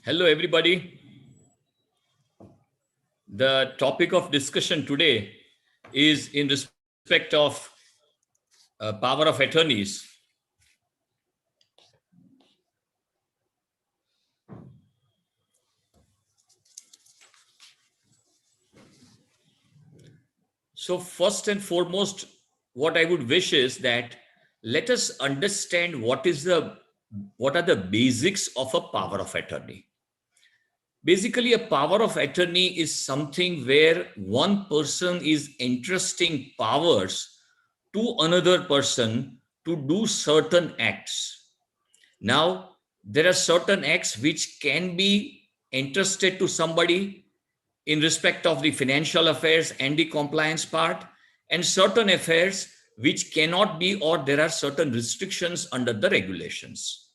Hello, everybody. The topic of discussion today is in respect of power of attorneys. So first and foremost, what I would wish is that let us understand what are the basics of a power of attorney. Basically, a power of attorney is something where one person is entrusting powers to another person to do certain acts. Now, there are certain acts which can be entrusted to somebody in respect of the financial affairs and the compliance part, and certain affairs which cannot be, or there are certain restrictions under the regulations.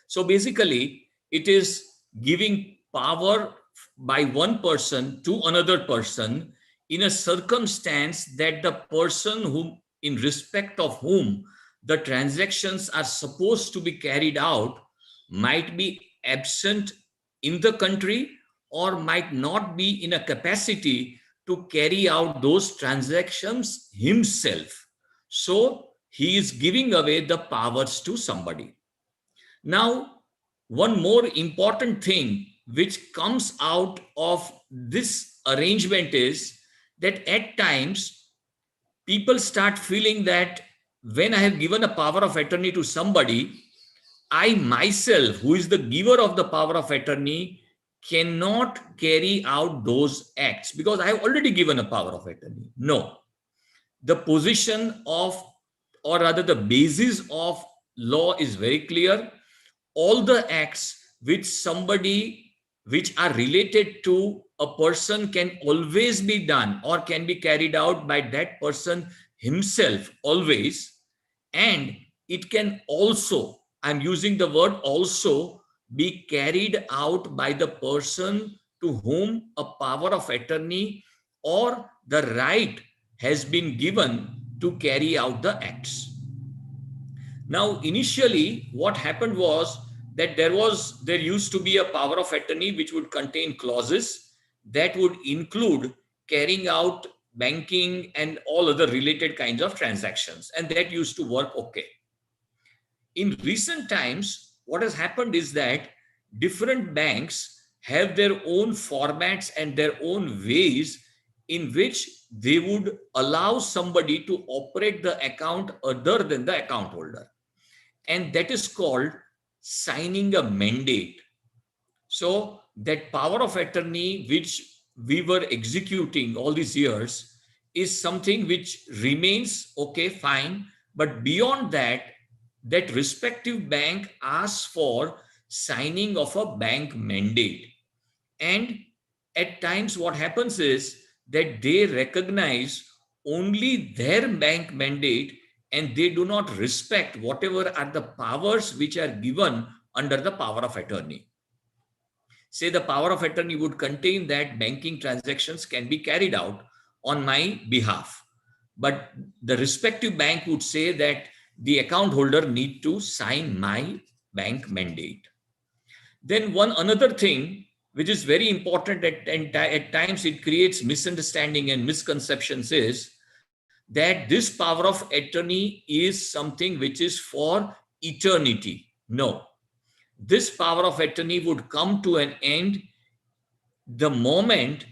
So basically, it is giving power by one person to another person in a circumstance that the person whom, in respect of whom the transactions are supposed to be carried out, might be absent in the country or might not be in a capacity to carry out those transactions himself. So he is giving away the powers to somebody. Now, one more important thing which comes out of this arrangement is that at times people start feeling that when I have given a power of attorney to somebody, I myself, who is the giver of the power of attorney, cannot carry out those acts because I have already given a power of attorney. No. The position of, or rather the basis of law is very clear. All the acts which are related to a person can always be done or can be carried out by that person himself always. And it can also, I'm using the word also, be carried out by the person to whom a power of attorney or the right has been given to carry out the acts. Now, initially, what happened was that there used to be a power of attorney which would contain clauses that would include carrying out banking and all other related kinds of transactions, and that used to work okay. In recent times, what has happened is that different banks have their own formats and their own ways in which they would allow somebody to operate the account other than the account holder. And that is called signing a mandate. So that power of attorney which we were executing all these years is something which remains okay, fine. But beyond that, that respective bank asks for signing of a bank mandate. And at times what happens is that they recognize only their bank mandate and they do not respect whatever are the powers which are given under the power of attorney. Say the power of attorney would contain that banking transactions can be carried out on my behalf. But the respective bank would say that the account holder need to sign my bank mandate. Then one another thing which is very important at times it creates misunderstanding and misconceptions is that this power of attorney is something which is for eternity. No. This power of attorney would come to an end the moment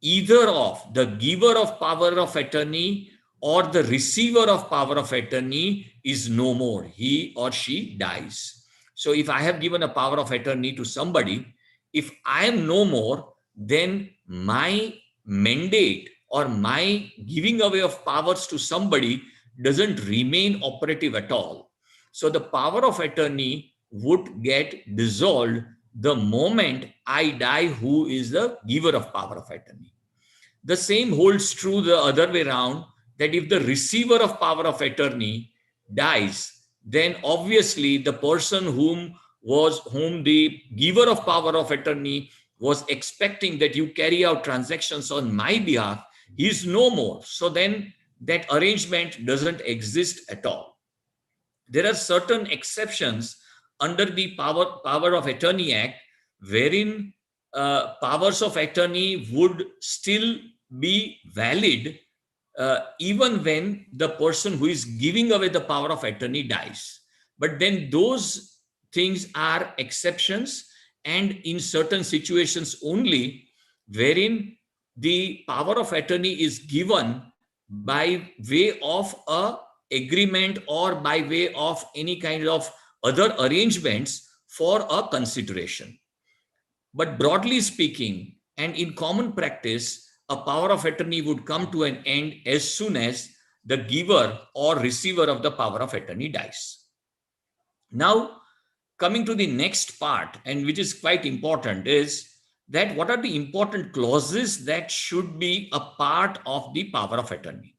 either of the giver of power of attorney or the receiver of power of attorney is no more. He or she dies. So if I have given a power of attorney to somebody, if I am no more, then my mandate or my giving away of powers to somebody doesn't remain operative at all. So the power of attorney would get dissolved the moment I die, who is the giver of power of attorney. The same holds true the other way around, that if the receiver of power of attorney dies, then obviously the person whom the giver of power of attorney was expecting that you carry out transactions on my behalf, he is no more. So then that arrangement doesn't exist at all. There are certain exceptions under the Power of Attorney Act wherein powers of attorney would still be valid even when the person who is giving away the power of attorney dies. But then those things are exceptions, and in certain situations only, wherein the power of attorney is given by way of a agreement or by way of any kind of other arrangements for a consideration. But broadly speaking, and in common practice, a power of attorney would come to an end as soon as the giver or receiver of the power of attorney dies. Now, coming to the next part, and which is quite important, is that what are the important clauses that should be a part of the power of attorney?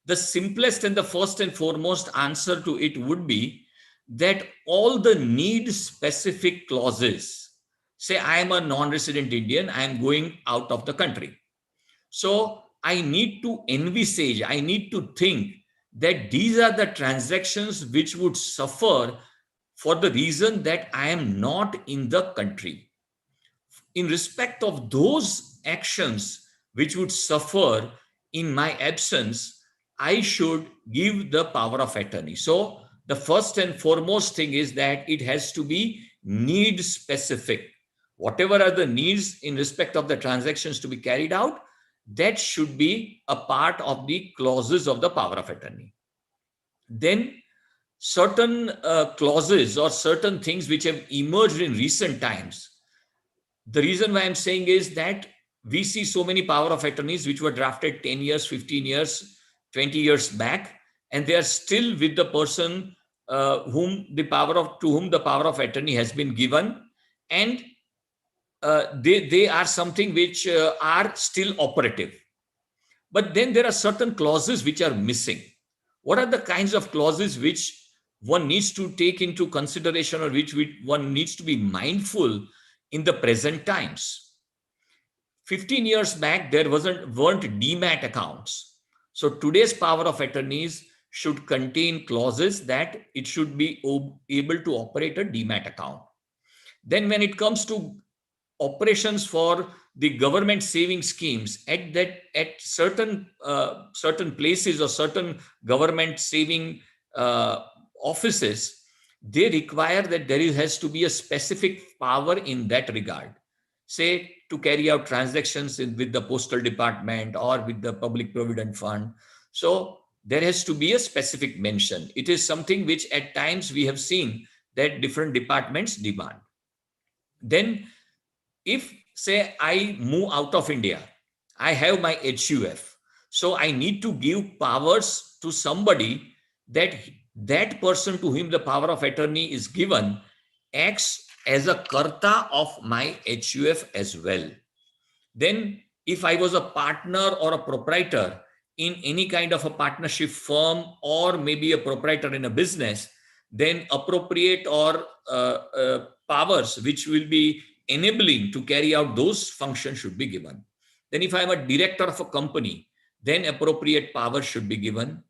The simplest and the first and foremost answer to it would be that all the need specific clauses, say I am a non-resident Indian, I am going out of the country. So I need to envisage, I need to think that these are the transactions which would suffer for the reason that I am not in the country. In respect of those actions which would suffer in my absence, I should give the power of attorney. So the first and foremost thing is that it has to be need specific. Whatever are the needs in respect of the transactions to be carried out, that should be a part of the clauses of the power of attorney. Then certain clauses or certain things which have emerged in recent times. The reason why I'm saying is that we see so many power of attorneys which were drafted 10 years, 15 years, 20 years back, and they are still with the person to whom the power of attorney has been given, and they are something which are still operative. But then there are certain clauses which are missing. What are the kinds of clauses which one needs to take into consideration, or which one needs to be mindful in the present times? 15 years back, there weren't demat accounts. So today's power of attorneys should contain clauses that it should be able to operate a demat account. Then when it comes to operations for the government saving schemes, at certain places or certain government saving offices, they require that there has to be a specific power in that regard, say to carry out transactions with the postal department or with the public provident fund. So there has to be a specific mention. It is something which at times we have seen that different departments demand. Then if say I move out of India, I have my HUF. So I need to give powers to somebody that that person to whom the power of attorney is given acts as a karta of my HUF as well. Then if I was a partner or a proprietor in any kind of a partnership firm, or maybe a proprietor in a business, then appropriate or powers which will be enabling to carry out those functions should be given. Then if I'm a director of a company, then appropriate powers should be given.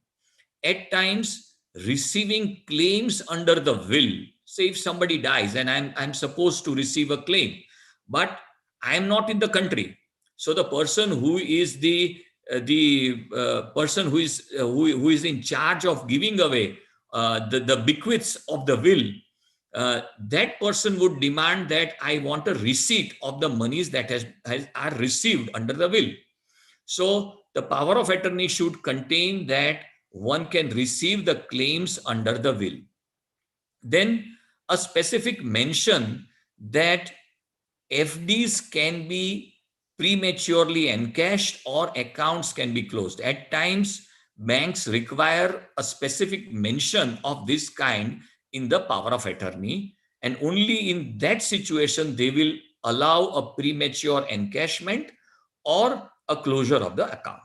At times, receiving claims under the will, say if somebody dies and I'm supposed to receive a claim, but I'm not in the country. So the person who is the person who is in charge of giving away the bequests of the will, that person would demand that I want a receipt of the monies that are received under the will. So the power of attorney should contain that one can receive the claims under the will. Then a specific mention that FDs can be prematurely encashed or accounts can be closed. At times, banks require a specific mention of this kind in the power of attorney, and only in that situation they will allow a premature encashment or a closure of the account.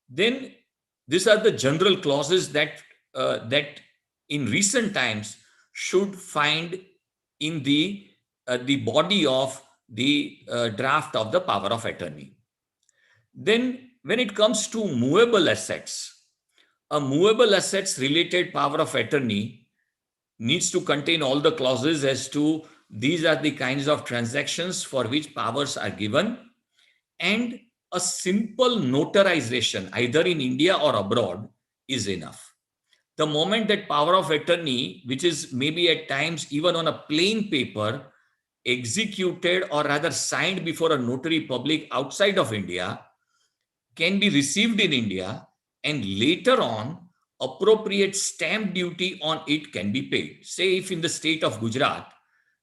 Then these are the general clauses that in recent times should find in the body of the draft of the power of attorney. Then when it comes to movable assets, a movable assets related power of attorney needs to contain all the clauses as to These are the kinds of transactions for which powers are given, and a simple notarization, either in India or abroad, is enough. The moment that power of attorney, which is maybe at times even on a plain paper, executed or rather signed before a notary public outside of India, can be received in India, and later on, appropriate stamp duty on it can be paid. Say if in the state of Gujarat,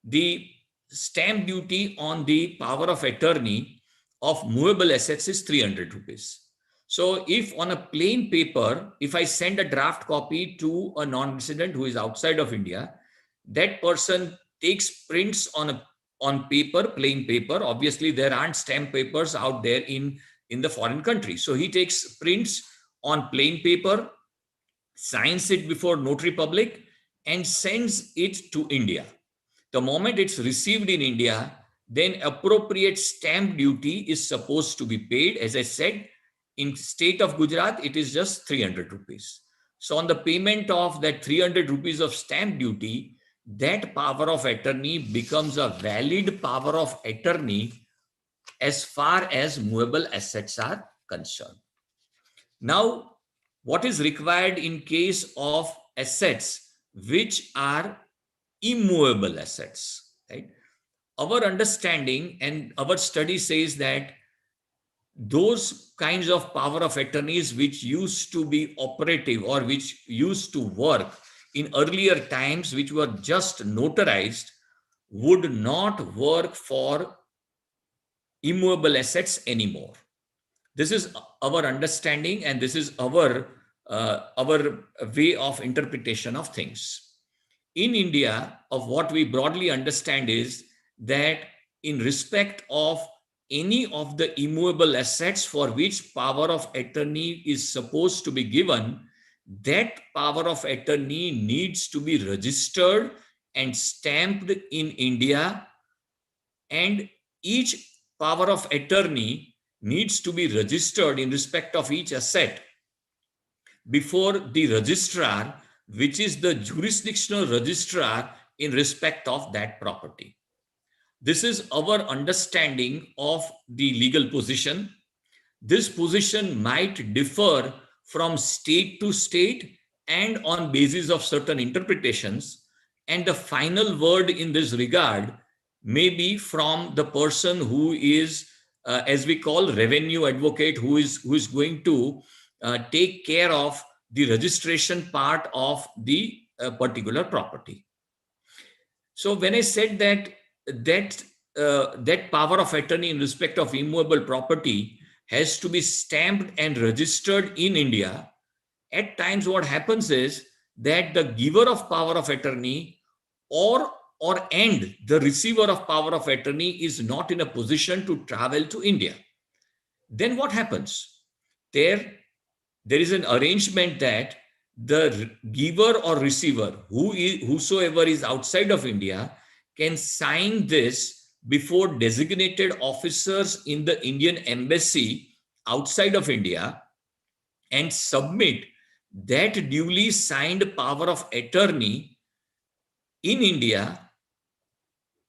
the stamp duty on the power of attorney of movable assets is 300 rupees. So if on a plain paper, if I send a draft copy to a non-resident who is outside of India, that person takes prints on paper, plain paper. Obviously, there aren't stamp papers out there in the foreign country. So he takes prints on plain paper, signs it before notary public, and sends it to India. The moment it's received in India, then appropriate stamp duty is supposed to be paid. As I said, in state of Gujarat, it is just 300 rupees. So on the payment of that 300 rupees of stamp duty, that power of attorney becomes a valid power of attorney as far as movable assets are concerned. Now, what is required in case of assets which are immovable assets, right? Our understanding and our study says that those kinds of power of attorneys which used to be operative or which used to work in earlier times, which were just notarized, would not work for immovable assets anymore. This is our understanding, and this is our way of interpretation of things. In India, of what we broadly understand is that in respect of any of the immovable assets for which power of attorney is supposed to be given, that power of attorney needs to be registered and stamped in India, and each power of attorney needs to be registered in respect of each asset before the registrar, which is the jurisdictional registrar in respect of that property. This is our understanding of the legal position. This position might differ from state to state and on basis of certain interpretations, and the final word in this regard may be from the person who is, as we call, revenue advocate, who is going to take care of the registration part of the particular property. So when I said that power of attorney in respect of immovable property has to be stamped and registered in India, at times what happens is that the giver of power of attorney or the receiver of power of attorney is not in a position to travel to India. Then what happens? There is an arrangement that the giver or receiver, whosoever is outside of India, can sign this before designated officers in the Indian embassy outside of India and submit that duly signed power of attorney in India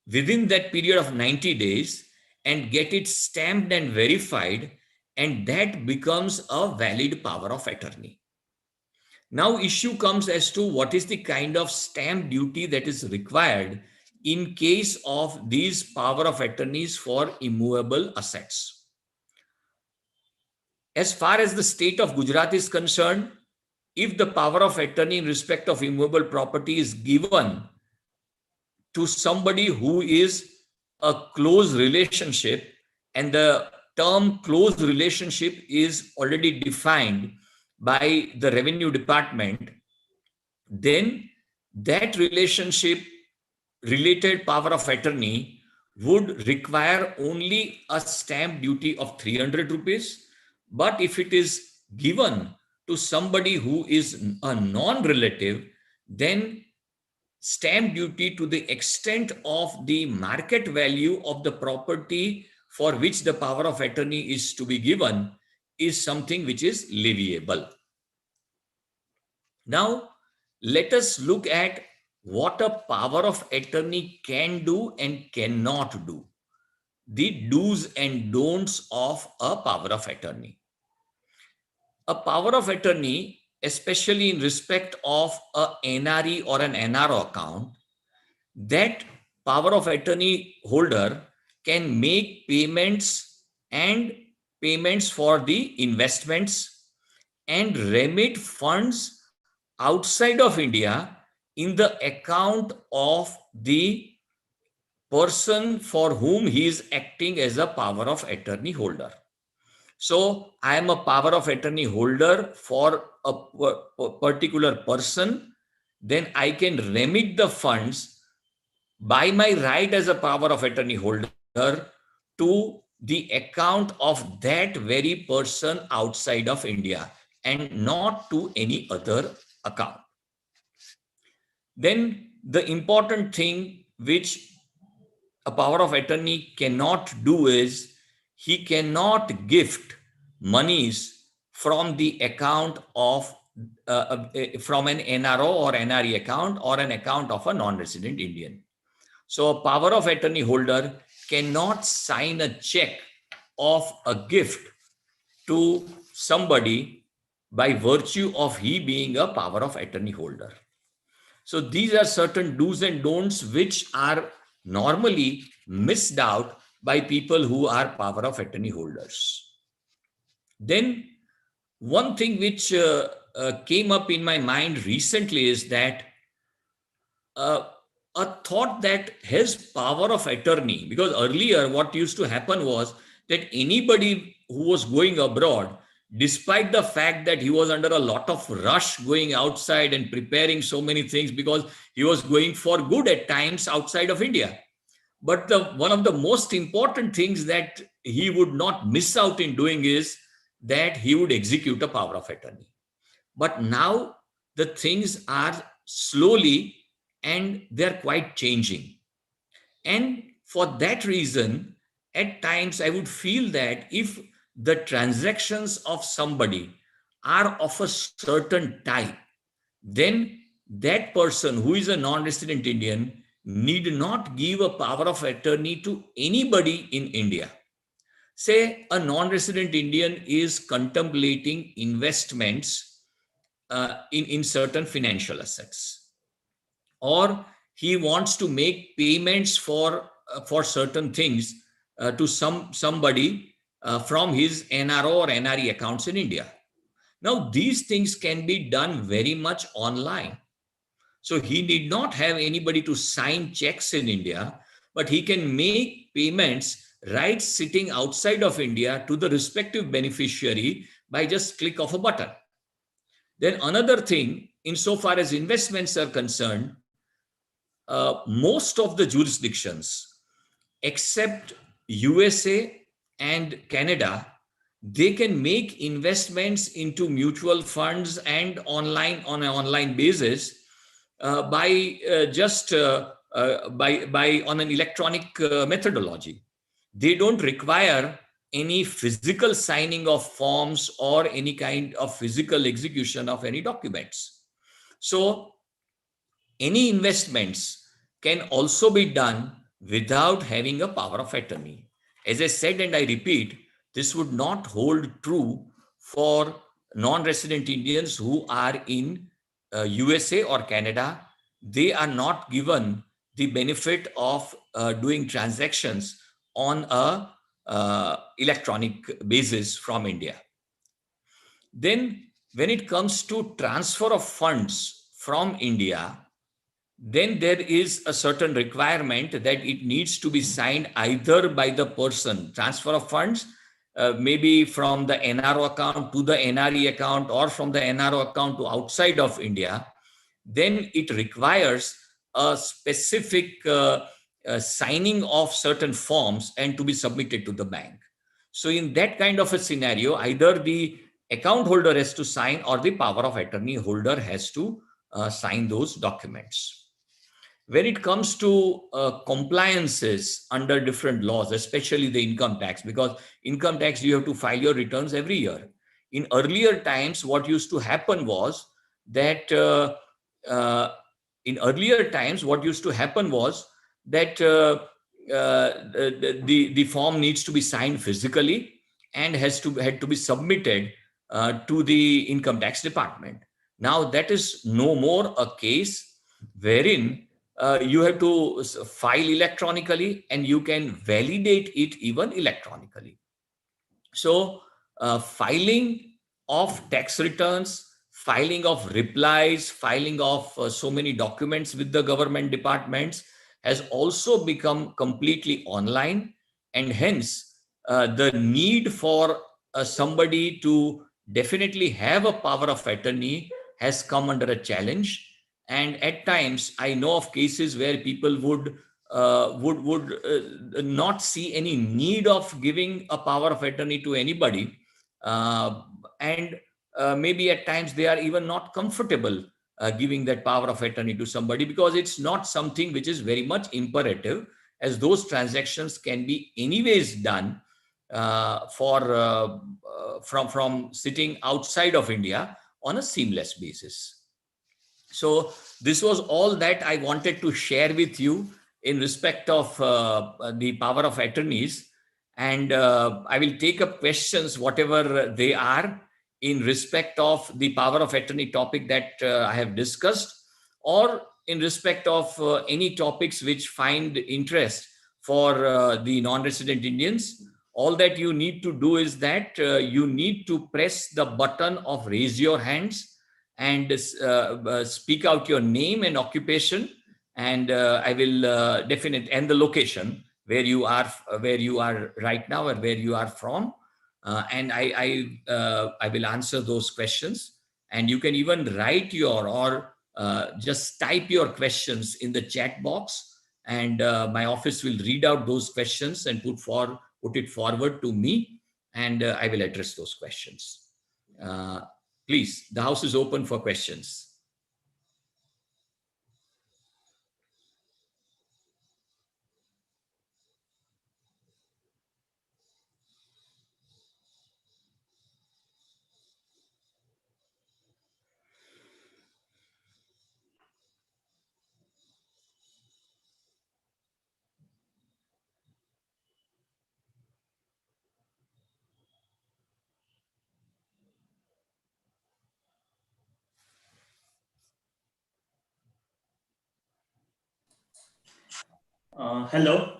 within that period of 90 days and get it stamped and verified, and that becomes a valid power of attorney. Now issue comes as to what is the kind of stamp duty that is required in case of these power of attorneys for immovable assets. As far as the state of Gujarat is concerned, if the power of attorney in respect of immovable property is given to somebody who is a close relationship, and the term close relationship is already defined by the revenue department, then that relationship related power of attorney would require only a stamp duty of 300 rupees. But if it is given to somebody who is a non-relative, then stamp duty to the extent of the market value of the property for which the power of attorney is to be given is something which is leviable. Now, let us look at what a power of attorney can do and cannot do, the do's and don'ts of a power of attorney. A power of attorney, especially in respect of a NRE or an NRO account, that power of attorney holder can make payments for the investments and remit funds outside of India in the account of the person for whom he is acting as a power of attorney holder. So I am a power of attorney holder for a particular person, then I can remit the funds by my right as a power of attorney holder to the account of that very person outside of India and not to any other account. Then the important thing which a power of attorney cannot do is he cannot gift monies from the account of from an NRO or NRE account or an account of a non-resident Indian. So a power of attorney holder cannot sign a check of a gift to somebody by virtue of he being a power of attorney holder. So these are certain do's and don'ts which are normally missed out by people who are power of attorney holders. Then one thing which came up in my mind recently is that uh, a thought that his power of attorney, because earlier what used to happen was that anybody who was going abroad, despite the fact that he was under a lot of rush going outside and preparing so many things because he was going for good at times outside of India. But one of the most important things that he would not miss out in doing is that he would execute a power of attorney. But now the things are slowly and they're quite changing. And for that reason, at times I would feel that if the transactions of somebody are of a certain type, then that person who is a non-resident Indian need not give a power of attorney to anybody in India. Say a non-resident Indian is contemplating investments in certain financial assets, or he wants to make payments for certain things to somebody from his NRO or NRE accounts in India. Now these things can be done very much online. So he need not have anybody to sign checks in India, but he can make payments right sitting outside of India to the respective beneficiary by just click of a button. Then another thing, insofar as investments are concerned, most of the jurisdictions, except USA and Canada, they can make investments into mutual funds and online on an online basis by on an electronic methodology. They don't require any physical signing of forms or any kind of physical execution of any documents. So any investments can also be done without having a power of attorney. As I said, and I repeat, this would not hold true for non-resident Indians who are in USA or Canada. They are not given the benefit of doing transactions on a electronic basis from India. Then when it comes to transfer of funds from India, then there is a certain requirement that it needs to be signed either by the person, transfer of funds, maybe from the NRO account to the NRE account or from the NRO account to outside of India. Then it requires a specific signing of certain forms and to be submitted to the bank. So in that kind of a scenario, either the account holder has to sign or the power of attorney holder has to sign those documents. When it comes to compliances under different laws, especially the income tax, because income tax, you have to file your returns every year. In earlier times, what used to happen was that in earlier times, what used to happen was that the form needs to be signed physically and had to be submitted to the income tax department. Now that is no more a case wherein you have to file electronically and you can validate it even electronically. So, filing of tax returns, filing of replies, filing of so many documents with the government departments has also become completely online, and hence the need for somebody to definitely have a power of attorney has come under a challenge. And at times, I know of cases where people would not see any need of giving a power of attorney to anybody, uh, and maybe at times they are even not comfortable giving that power of attorney to somebody, because it's not something which is very much imperative, as those transactions can be anyways done from sitting outside of India on a seamless basis. So this was all that I wanted to share with you in respect of the power of attorneys. And I will take up questions, whatever they are, in respect of the power of attorney topic that I have discussed, or in respect of any topics which find interest for the non-resident Indians. All that you need to do is that you need to press the button of raise your hands and speak out your name and occupation, and I will definitely, and the location where you are right now, or where you are from, and I will answer those questions. And you can even write your, or just type your questions in the chat box, and my office will read out those questions and put it forward to me, and I will address those questions. Uh, Please, the house is open for questions. Hello.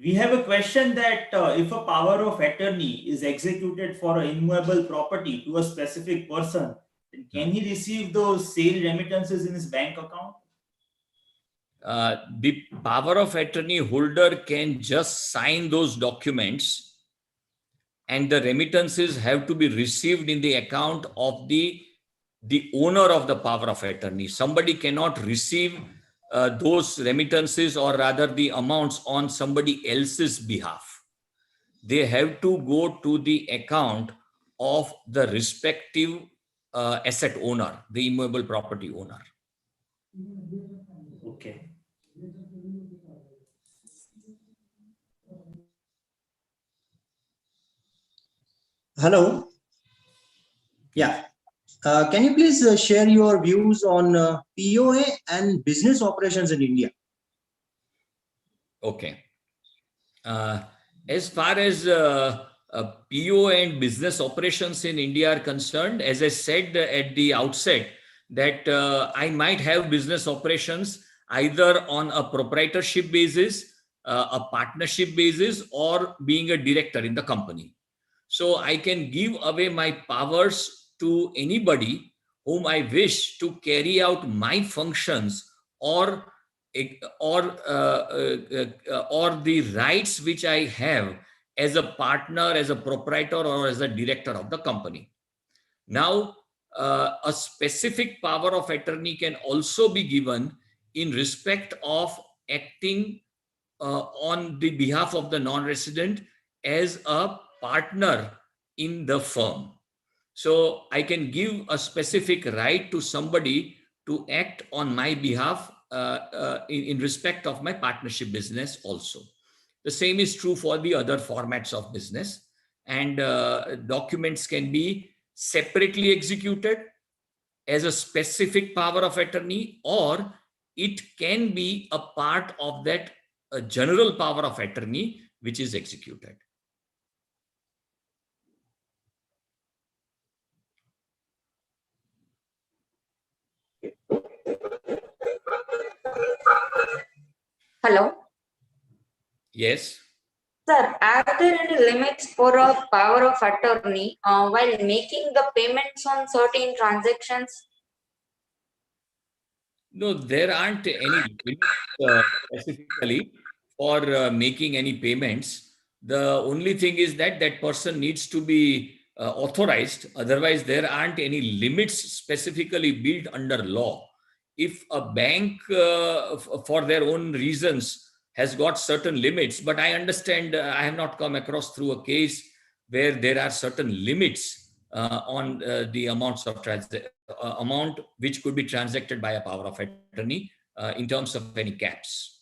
We have a question that if a power of attorney is executed for an immovable property to a specific person, then can he receive those sale remittances in his bank account? The power of attorney holder can just sign those documents, and the remittances have to be received in the account of the owner of the power of attorney. Somebody cannot receive those remittances, or rather the amounts, on somebody else's behalf. They have to go to the account of the respective asset owner, the immovable property owner. Okay. Hello. Yeah. Can you please share your views on POA and business operations in India? Okay. As far as PO and business operations in India are concerned, as I said at the outset, that I might have business operations either on a proprietorship basis, a partnership basis, or being a director in the company. So I can give away my powers to anybody whom I wish to carry out my functions, or or the rights which I have as a partner, as a proprietor, or as a director of the company. Now, a specific power of attorney can also be given in respect of acting on the behalf of the non-resident as a partner in the firm. So I can give a specific right to somebody to act on my behalf in respect of my partnership business also. The same is true for the other formats of business, and documents can be separately executed, as a specific power of attorney, or it can be a part of that general power of attorney which is executed. Hello. Yes. Sir, are there any limits for a power of attorney while making the payments on certain transactions? No, there aren't any limits specifically for making any payments. The only thing is that that person needs to be authorized. Otherwise, there aren't any limits specifically built under law. If a bank, for their own reasons, has got certain limits, but I understand, I have not come across through a case where there are certain limits on the amounts of amount which could be transacted by a power of attorney in terms of any caps.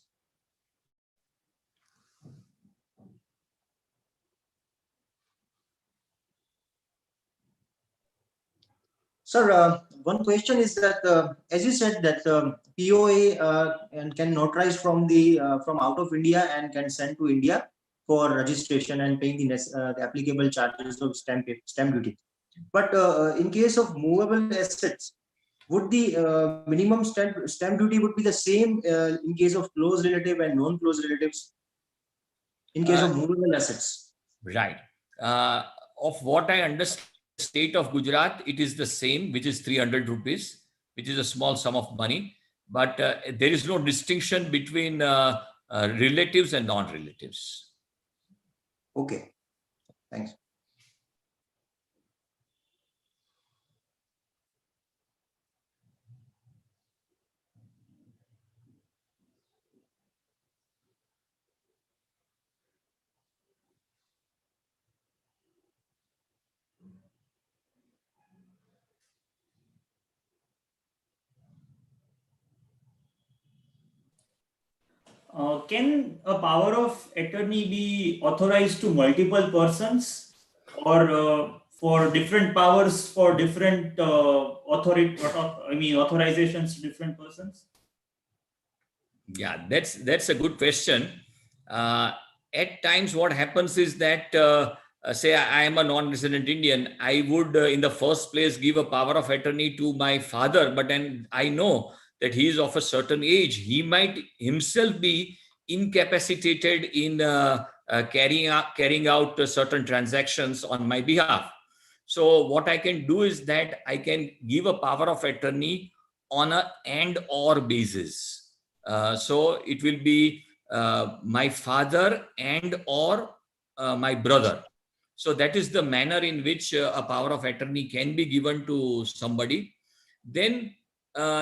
Sir, one question is that, as you said, that POA and can notarize from the from out of India and can send to India for registration and paying the applicable charges of stamp duty. But in case of movable assets, would the minimum stamp duty would be the same in case of close relative and non-close relatives in case of movable assets? Right. Of what I understand, state of Gujarat, it is the same, which is 300 rupees, which is a small sum of money. But there is no distinction between relatives and non-relatives. Okay, thanks. Can a power of attorney be authorized to multiple persons, or for different powers for different authorizations to different persons? Yeah, that's a good question. At times, what happens is that, say I am a non-resident Indian, I would in the first place give a power of attorney to my father, but then I know that he is of a certain age. He might himself be incapacitated in carrying out certain transactions on my behalf. So what I can do is that I can give a power of attorney on a and/or basis. So it will be my father and/or my brother. So that is the manner in which a power of attorney can be given to somebody. Then,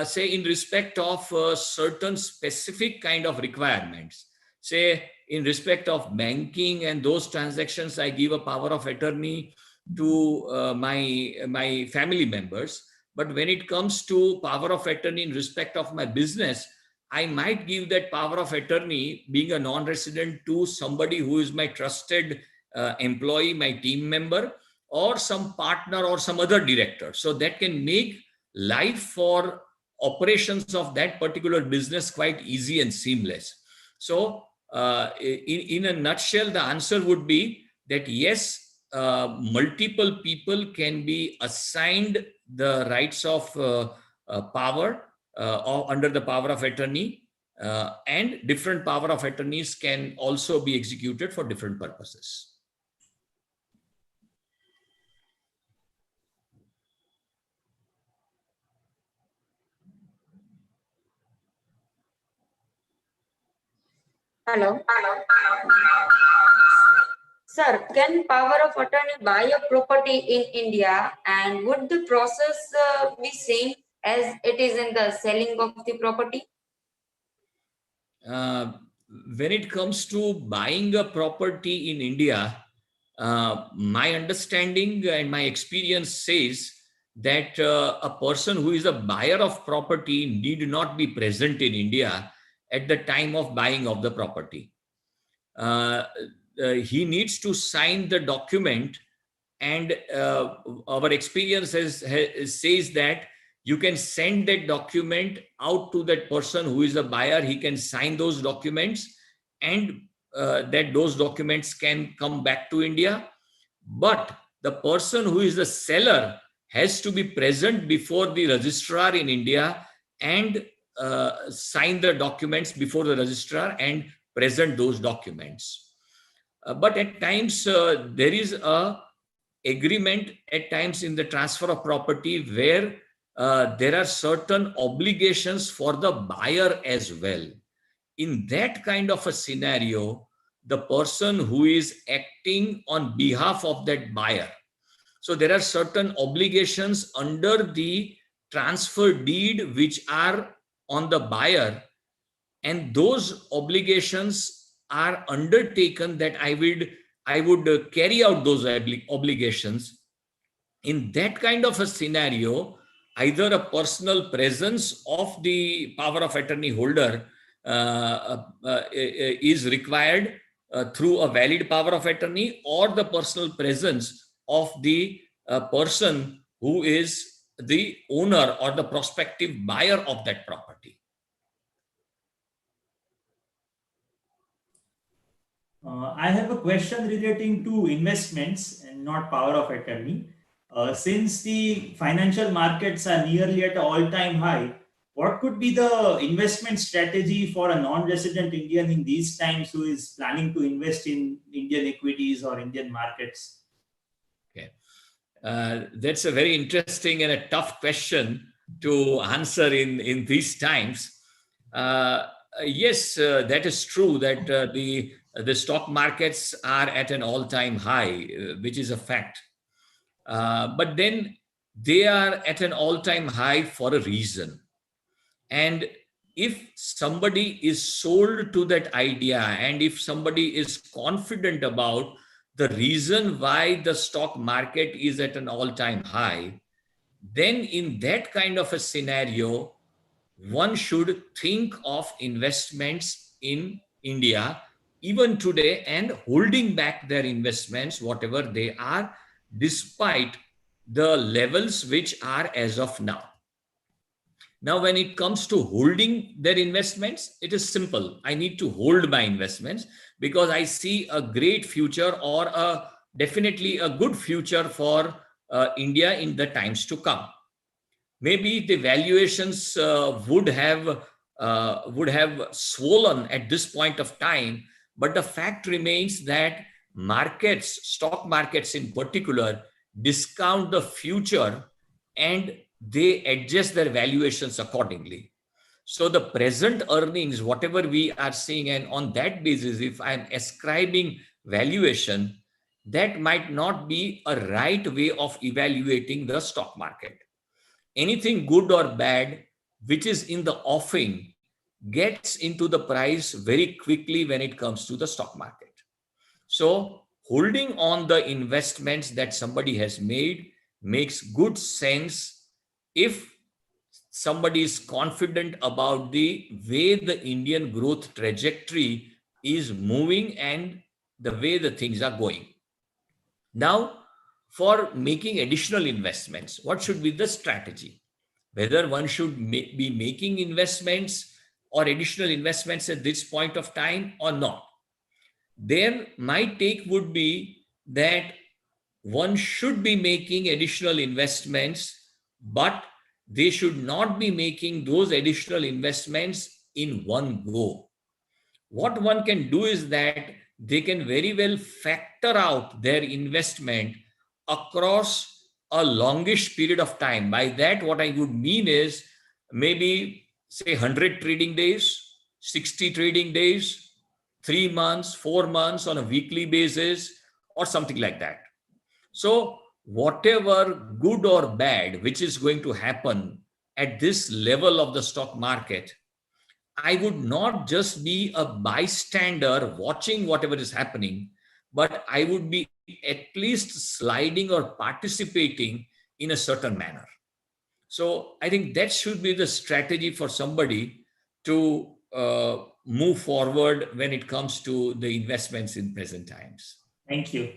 say in respect of certain specific kind of requirements, say in respect of banking and those transactions, I give a power of attorney to my family members. But when it comes to power of attorney in respect of my business, I might give that power of attorney, being a non-resident, to somebody who is my trusted employee, my team member, or some partner or some other director. So that can make life for operations of that particular business quite easy and seamless. So in a nutshell, the answer would be that yes, multiple people can be assigned the rights of power under the power of attorney, and different power of attorneys can also be executed for different purposes. Hello. Sir, can power of attorney buy a property in India, and would the process be same as it is in the selling of the property? When it comes to buying a property in India, my understanding and my experience says that a person who is a buyer of property need not be present in India at the time of buying of the property. He needs to sign the document, and our experience says that You can send that document out to that person who is the buyer. He can sign those documents, and that those documents can come back to India. But the person who is the seller has to be present before the registrar in India and sign the documents before the registrar and present those documents. But at times there is a agreement at times in the transfer of property where there are certain obligations for the buyer as well. In that kind of a scenario, the person who is acting on behalf of that buyer, so there are certain obligations under the transfer deed which are on the buyer, and those obligations are undertaken that I would carry out those obligations. In that kind of a scenario, either a personal presence of the power of attorney holder is required through a valid power of attorney, or the personal presence of the person who is the owner or the prospective buyer of that property. I have a question relating to investments and not power of attorney. Since the financial markets are nearly at an all-time high, what could be the investment strategy for a non-resident Indian in these times who is planning to invest in Indian equities or Indian markets? Okay. That's a very interesting and a tough question to answer in these times. Yes, that is true that the stock markets are at an all-time high, which is a fact. But then they are at an all-time high for a reason. And if somebody is sold to that idea, and if somebody is confident about the reason why the stock market is at an all-time high, then in that kind of a scenario, one should think of investments in India even today and holding back their investments, whatever they are, despite the levels which are as of now. Now, when it comes to holding their investments, it is simple. I need to hold my investments because I see a great future, or definitely a good future for India in the times to come. Maybe the valuations would have swollen at this point of time, but the fact remains that markets, stock markets in particular, discount the future and they adjust their valuations accordingly. So the present earnings, whatever we are seeing, and on that basis, if I'm ascribing valuation, that might not be a right way of evaluating the stock market. Anything good or bad which is in the offing gets into the price very quickly when it comes to the stock market. So holding on the investments that somebody has made makes good sense if somebody is confident about the way the Indian growth trajectory is moving and the way the things are going. Now, for making additional investments, what should be the strategy? Whether one should be making investments or additional investments at this point of time or not. There, my take would be that one should be making additional investments, but they should not be making those additional investments in one go. What one can do is that they can very well factor out their investment across a longish period of time. By that, what I would mean is maybe say 100 trading days, 60 trading days, 3 months, 4 months on a weekly basis, or something like that. So whatever good or bad which is going to happen at this level of the stock market, I would not just be a bystander watching whatever is happening, but I would be at least sliding or participating in a certain manner. So I think that should be the strategy for somebody to move forward when it comes to the investments in present times. Thank you.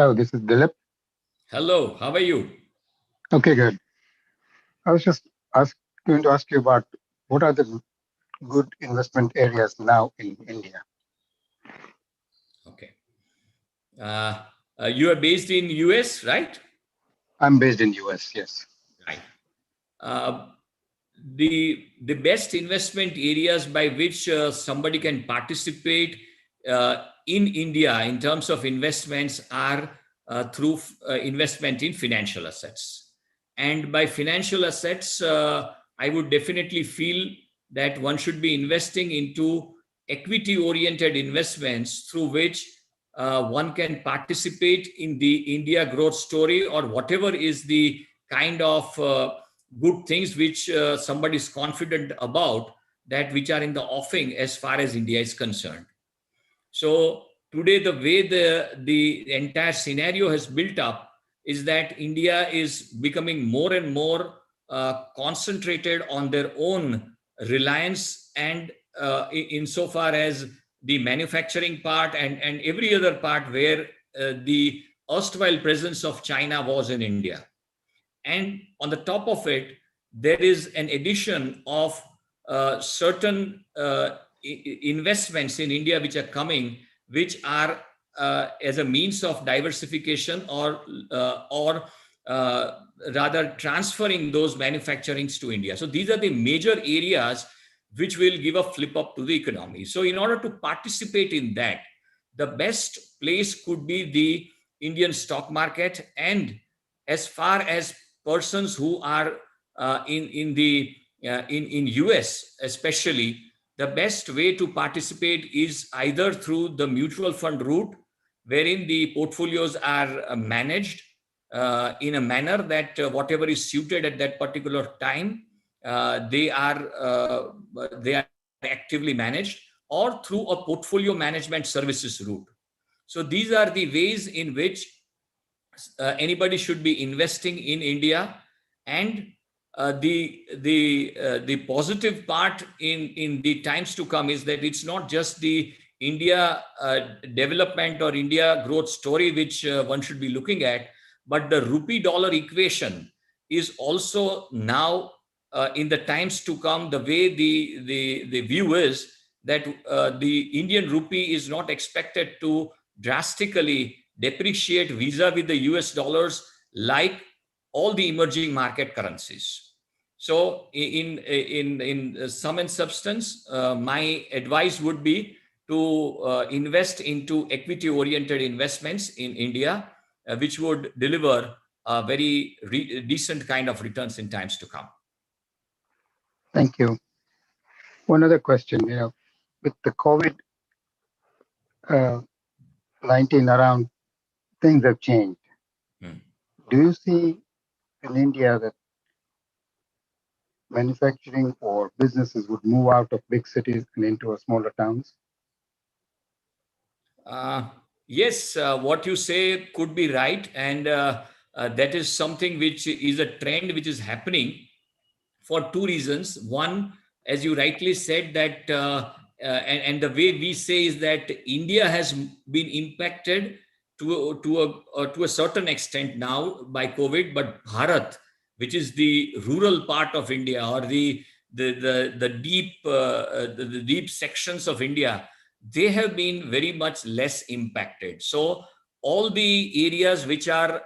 Hello, this is Dilip. Hello, how are you? Okay, good. I was just going to ask you about what are the good investment areas now in India? Okay. You are based in US, right? I'm based in US, yes. Right. Uh, the best investment areas by which somebody can participate in India in terms of investments are through investment in financial assets. And by financial assets, I would definitely feel that one should be investing into equity-oriented investments through which one can participate in the India growth story or whatever is the kind of good things which somebody is confident about, that which are in the offing as far as India is concerned. So today, the way the entire scenario has built up is that India is becoming more and more concentrated on their own reliance, and insofar as the manufacturing part and every other part where the erstwhile presence of China was in India. And on the top of it, there is an addition of certain investments in India which are coming, which are as a means of diversification or rather transferring those manufacturings to India. So these are the major areas which will give a flip up to the economy. So in order to participate in that, the best place could be the Indian stock market. And as far as persons who are in US especially, the best way to participate is either through the mutual fund route, wherein the portfolios are managed in a manner that whatever is suited at that particular time, they are actively managed, or through a portfolio management services route. So these are the ways in which anybody should be investing in India. And the positive part in the times to come is that it's not just the India development or India growth story which one should be looking at, but the rupee dollar equation is also now in the times to come, the way the view is that the Indian rupee is not expected to drastically depreciate vis-a-vis the US dollars like all the emerging market currencies. So in sum and substance, my advice would be to invest into equity-oriented investments in India, which would deliver a very decent kind of returns in times to come. Thank you. One other question, with the COVID-19 around, things have changed. Do you see in India that manufacturing or businesses would move out of big cities and into smaller towns? Yes, what you say could be right. And that is something which is a trend which is happening for two reasons. One, as you rightly said, that and the way we say is that India has been impacted to a certain extent now by COVID, but Bharat, which is the rural part of India, or the deep sections of India, they have been very much less impacted. So all the areas which are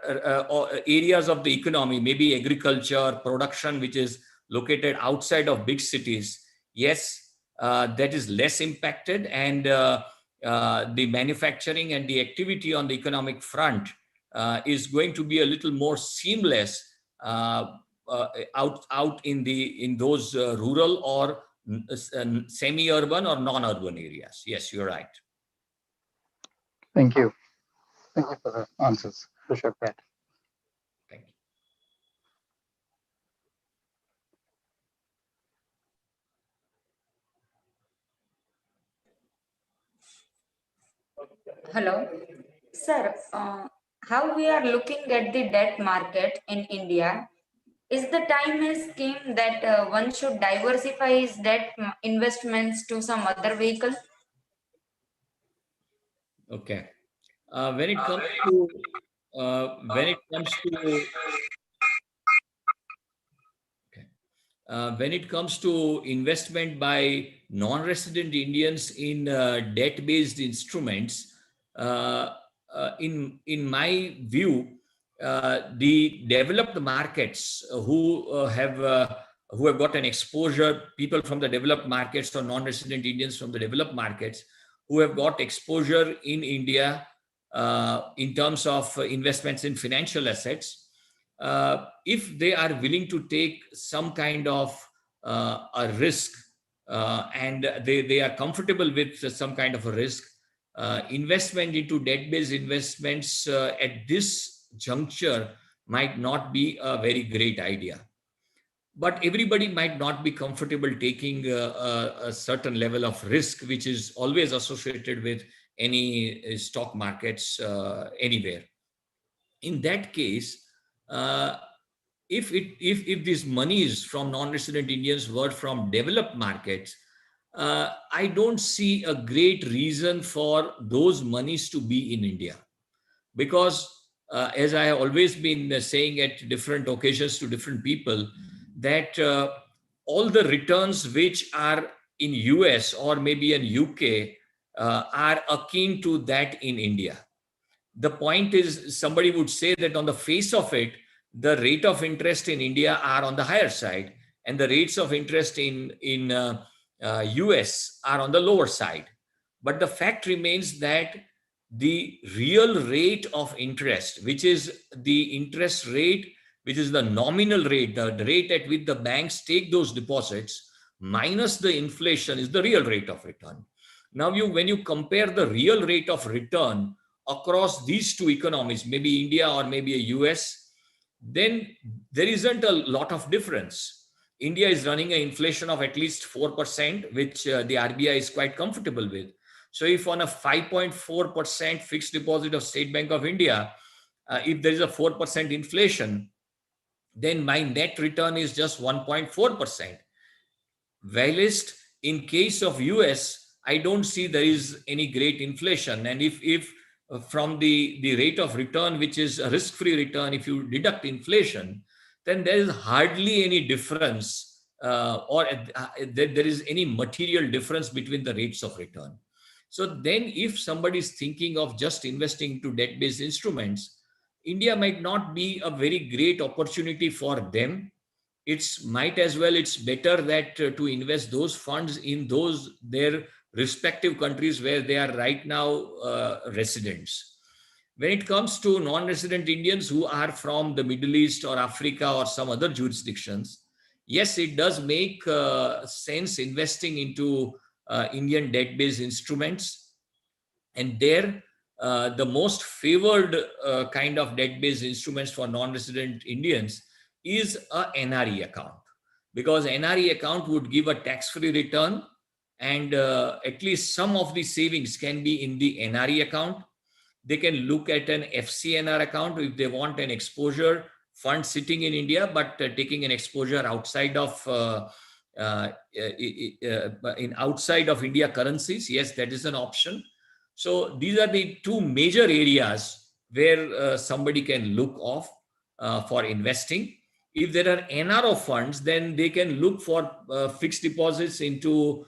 areas of the economy, maybe agriculture, production, which is located outside of big cities, yes, that is less impacted. And the manufacturing and the activity on the economic front is going to be a little more seamless out in those rural or semi-urban or non-urban areas. Yes, you're right. Thank you. Thank you for the answers. Appreciate that. Thank you. Hello. Sir, how we are looking at the debt market in India, is the time has came that one should diversify his debt investments to some other vehicle? Okay. When it comes to when it comes to when it comes to investment by non-resident Indians in debt-based instruments, in my view, the developed markets who have got an exposure, people from the developed markets or non-resident Indians from the developed markets who have got exposure in India in terms of investments in financial assets, if they are willing to take some kind of a risk and they are comfortable with some kind of a risk, investment into debt-based investments at this juncture might not be a very great idea. But everybody might not be comfortable taking a certain level of risk, which is always associated with any stock markets anywhere. In that case, if this money is from non-resident Indians were from developed markets, I don't see a great reason for those monies to be in India, because as I have always been saying at different occasions to different people, that all the returns which are in US or maybe in UK are akin to that in India. The point is, somebody would say that on the face of it, the rate of interest in India are on the higher side, and the rates of interest in US are on the lower side. But the fact remains that the real rate of interest, which is the interest rate, which is the nominal rate, the rate at which the banks take those deposits, minus the inflation, is the real rate of return. Now, when you compare the real rate of return across these two economies, maybe India or maybe a US, then there isn't a lot of difference. India is running an inflation of at least 4%, which the RBI is quite comfortable with. So if on a 5.4% fixed deposit of State Bank of India, if there is a 4% inflation, then my net return is just 1.4%. Whilst in case of US, I don't see there is any great inflation. And if from the rate of return, which is a risk-free return, if you deduct inflation, then there is hardly any difference or there is any material difference between the rates of return. So then if somebody is thinking of just investing into debt-based instruments, India might not be a very great opportunity for them. It's better that to invest those funds in their respective countries where they are right now residents. When it comes to non-resident Indians who are from the Middle East or Africa or some other jurisdictions, yes, it does make sense investing into Indian debt-based instruments. And there, the most favored kind of debt-based instruments for non-resident Indians is a NRE account, because NRE account would give a tax-free return, and at least some of the savings can be in the NRE account. They can look at an FCNR account if they want an exposure fund sitting in India, but taking an exposure outside of outside of India currencies. Yes, that is an option. So these are the two major areas where somebody can look off for investing. If there are NRO funds, then they can look for fixed deposits into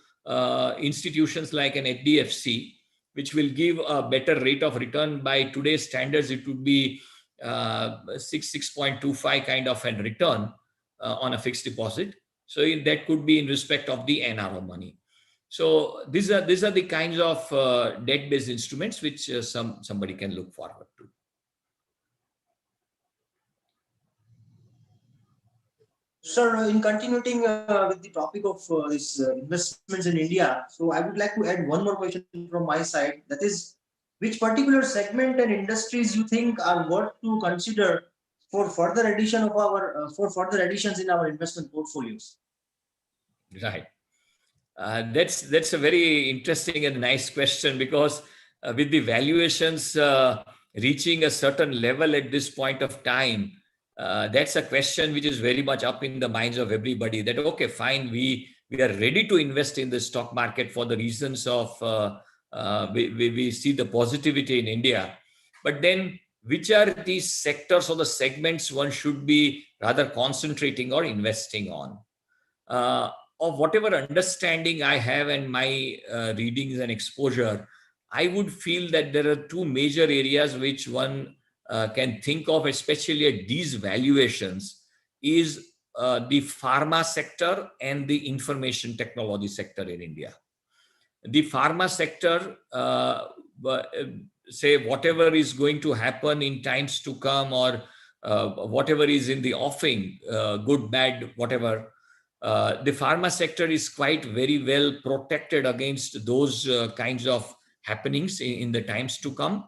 institutions like an HDFC, which will give a better rate of return. By today's standards, it would be 6.25 kind of a return on a fixed deposit. So that could be in respect of the NRO money. So these are the kinds of debt-based instruments which somebody can look forward to. Sir, in continuing with the topic of this investments in India, so I would like to add one more question from my side. That is, which particular segment and industries you think are worth to consider for further addition of our for further additions in our investment portfolios? Right. That's a very interesting and nice question, because with the valuations reaching a certain level at this point of time, that's a question which is very much up in the minds of everybody, that, okay, fine, we are ready to invest in the stock market for the reasons of we see the positivity in India. But then which are these sectors or the segments one should be rather concentrating or investing on? Of whatever understanding I have and my readings and exposure, I would feel that there are two major areas which one can think of, especially at these valuations, is the pharma sector and the information technology sector in India. The pharma sector, say whatever is going to happen in times to come, or whatever is in the offing, good, bad, whatever, the pharma sector is quite very well protected against those kinds of happenings in the times to come.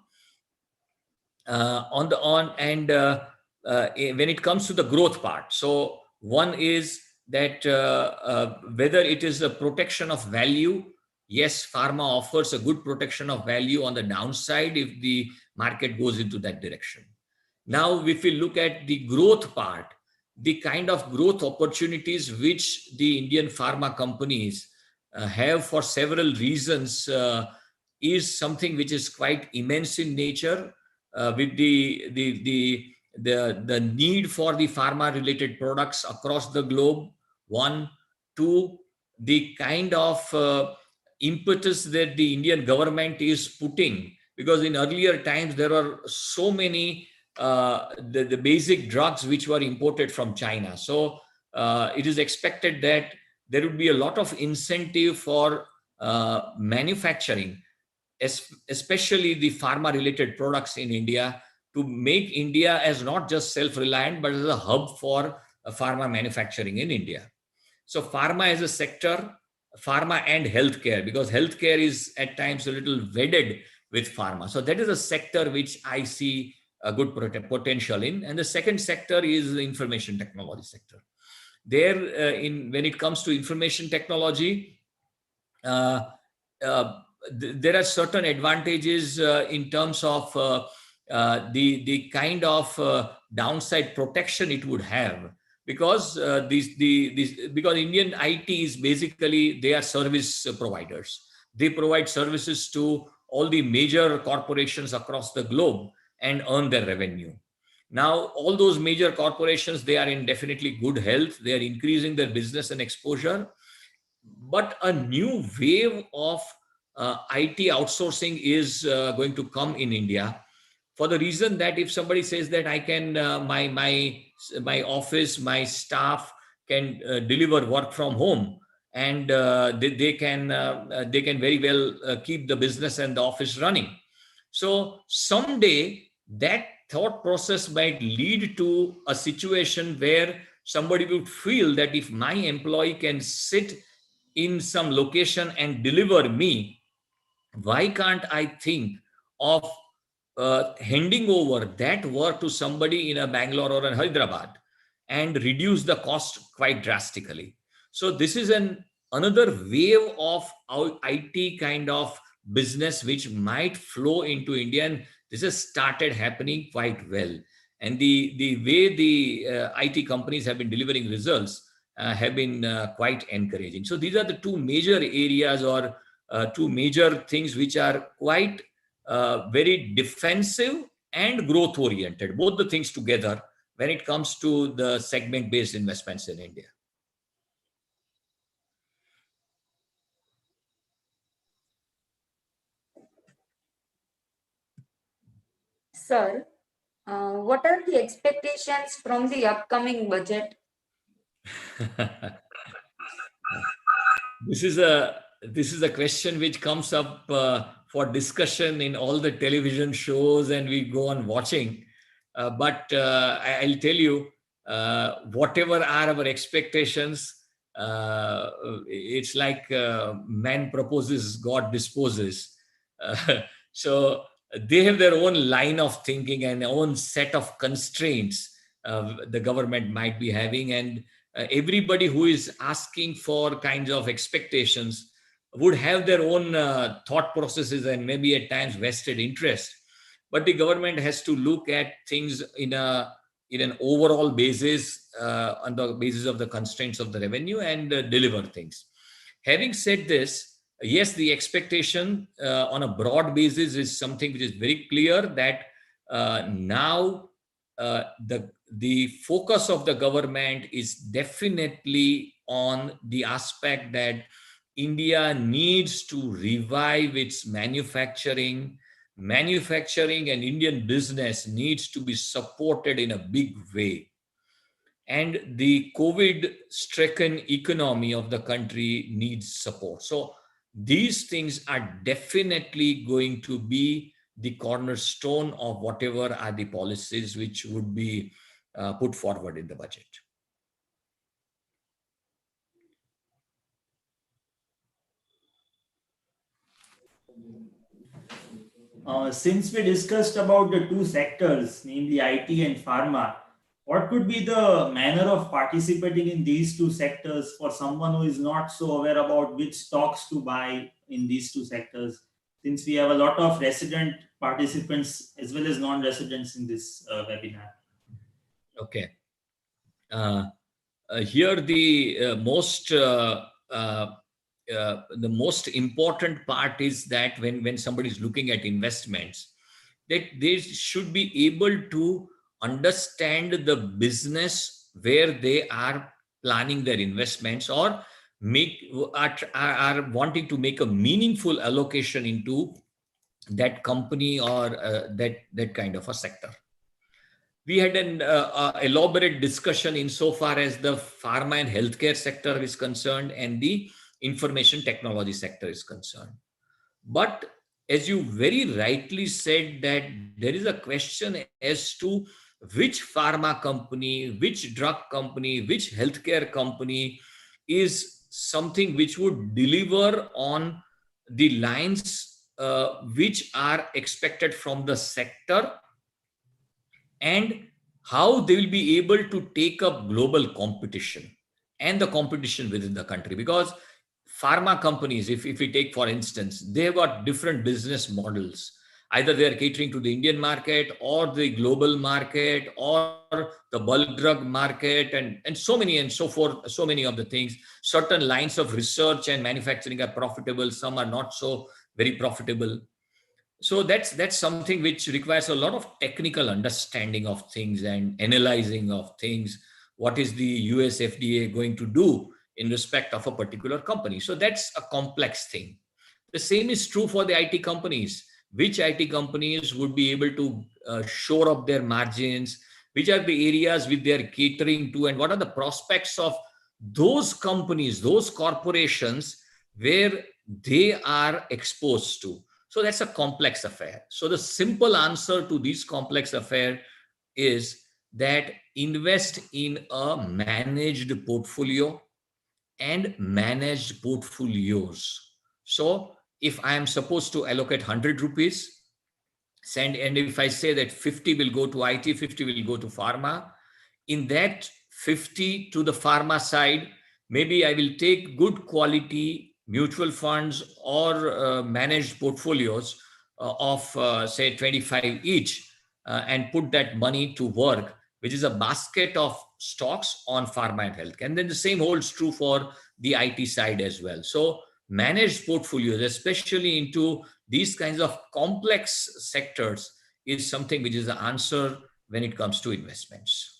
When it comes to the growth part, so one is that whether it is a protection of value. Yes, pharma offers a good protection of value on the downside if the market goes into that direction. Now, if we look at the growth part, the kind of growth opportunities which the Indian pharma companies have for several reasons is something which is quite immense in nature, with the need for the pharma related products across the globe. One, two, the kind of impetus that the Indian government is putting, because in earlier times there were so many the basic drugs which were imported from China. So it is expected that there would be a lot of incentive for manufacturing, especially the pharma related products in India, to make India as not just self-reliant, but as a hub for pharma manufacturing in India. So pharma as a sector, pharma and healthcare, because healthcare is at times a little wedded with pharma. So that is a sector which I see a good potential in. And the second sector is the information technology sector. There, when it comes to information technology, there are certain advantages in terms of the kind of downside protection it would have, because because Indian IT is basically, they are service providers. They provide services to all the major corporations across the globe and earn their revenue. Now, all those major corporations, they are in definitely good health. They are increasing their business and exposure. But a new wave of IT outsourcing is going to come in India, for the reason that if somebody says that I can, my office, my staff can deliver work from home, and they can very well keep the business and the office running. So someday that thought process might lead to a situation where somebody would feel that if my employee can sit in some location and deliver me, why can't I think of handing over that work to somebody in a Bangalore or in Hyderabad and reduce the cost quite drastically? So this is another wave of our IT kind of business which might flow into India, and this has started happening quite well. And the way the IT companies have been delivering results have been quite encouraging. So these are the two major areas, or two major things which are quite very defensive and growth oriented, both the things together, when it comes to the segment based investments in India. Sir, what are the expectations from the upcoming budget? This is a question which comes up for discussion in all the television shows, and we go on watching. But I'll tell you, whatever are our expectations, it's like man proposes, God disposes. So they have their own line of thinking and own set of constraints the government might be having, and everybody who is asking for kinds of expectations would have their own thought processes and maybe at times vested interest. But the government has to look at things in an overall basis, on the basis of the constraints of the revenue, and deliver things. Having said this, yes, the expectation on a broad basis is something which is very clear, that now the focus of the government is definitely on the aspect that India needs to revive its manufacturing. Manufacturing and Indian business needs to be supported in a big way. And the COVID-stricken economy of the country needs support. So these things are definitely going to be the cornerstone of whatever are the policies which would be put forward in the budget. Since we discussed about the two sectors, namely IT and pharma, what could be the manner of participating in these two sectors for someone who is not so aware about which stocks to buy in these two sectors? Since we have a lot of resident participants as well as non-residents in this webinar. Okay. Here the most important part is that when somebody is looking at investments, that they should be able to understand the business where they are planning their investments, or are wanting to make a meaningful allocation into that company, or that kind of a sector. We had an elaborate discussion insofar as the pharma and healthcare sector is concerned and the information technology sector is concerned. But as you very rightly said, that there is a question as to which pharma company, which drug company, which healthcare company is something which would deliver on the lines which are expected from the sector, and how they will be able to take up global competition and the competition within the country. Because pharma companies, if we take for instance, they've got different business models. Either they are catering to the Indian market or the global market or the bulk drug market, and so many and so forth, so many of the things. Certain lines of research and manufacturing are profitable, some are not so very profitable. So that's something which requires a lot of technical understanding of things and analyzing of things. What is the US FDA going to do in respect of a particular company? So that's a complex thing. The same is true for the IT companies. Which IT companies would be able to shore up their margins? Which are the areas which they are catering to? And what are the prospects of those companies, those corporations where they are exposed to? So that's a complex affair. So the simple answer to this complex affair is that invest in a managed portfolio and managed portfolios. So if I am supposed to allocate 100 rupees, and if I say that 50 will go to IT, 50 will go to pharma, in that 50 to the pharma side, maybe I will take good quality mutual funds or managed portfolios of say 25 each, and put that money to work, which is a basket of stocks on pharma and health. And then the same holds true for the IT side as well. So managed portfolios, especially into these kinds of complex sectors, is something which is the answer when it comes to investments.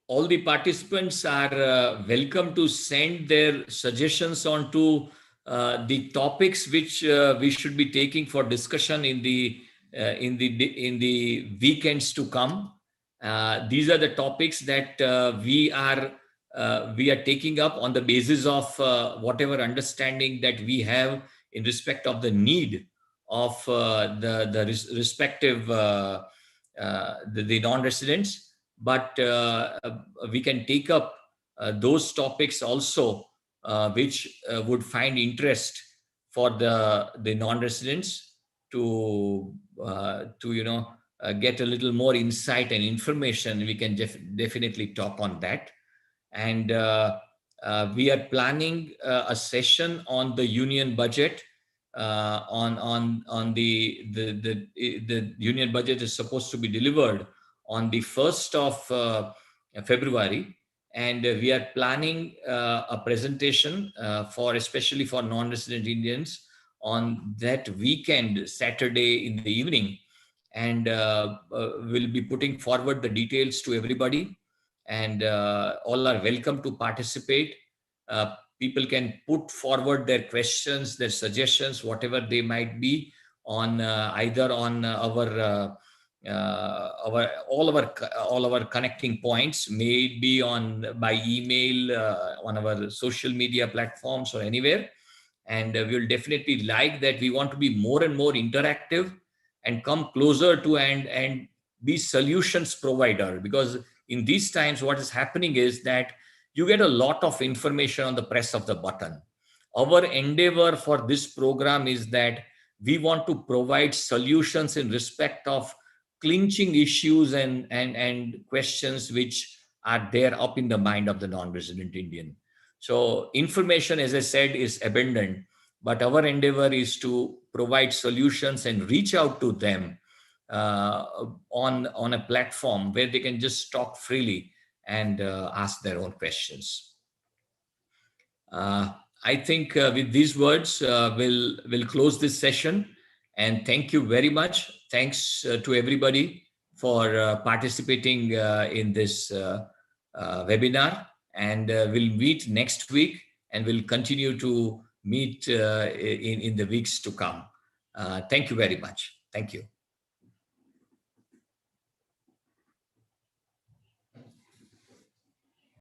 All the participants are welcome to send their suggestions on to the topics which we should be taking for discussion in the weekends to come. These are the topics that we are taking up on the basis of whatever understanding that we have in respect of the need of the respective the non-residents. But we can take up those topics also which would find interest for the non-residents to get a little more insight and information, we can definitely talk on that. And we are planning a session on the union budget. On the union budget is supposed to be delivered on the 1st of February, and we are planning a presentation especially for non-resident Indians on that weekend, Saturday in the evening, and we'll be putting forward the details to everybody, and all are welcome to participate. People can put forward their questions, their suggestions, whatever they might be, on either on all our connecting points, may it be on by email, on our social media platforms, or anywhere. And we'll definitely like that. We want to be more and more interactive and come closer to and be solutions provider, because in these times what is happening is that you get a lot of information on the press of the button. Our endeavor for this program is that we want to provide solutions in respect of clinching issues and questions which are there up in the mind of the non-resident Indian. So information, as I said, is abundant, but our endeavor is to provide solutions and reach out to them on a platform where they can just talk freely and ask their own questions. I think with these words, we'll close this session. And thank you very much. Thanks to everybody for participating in this webinar. And we'll meet next week, and we'll continue to meet in the weeks to come. Thank you very much. Thank you.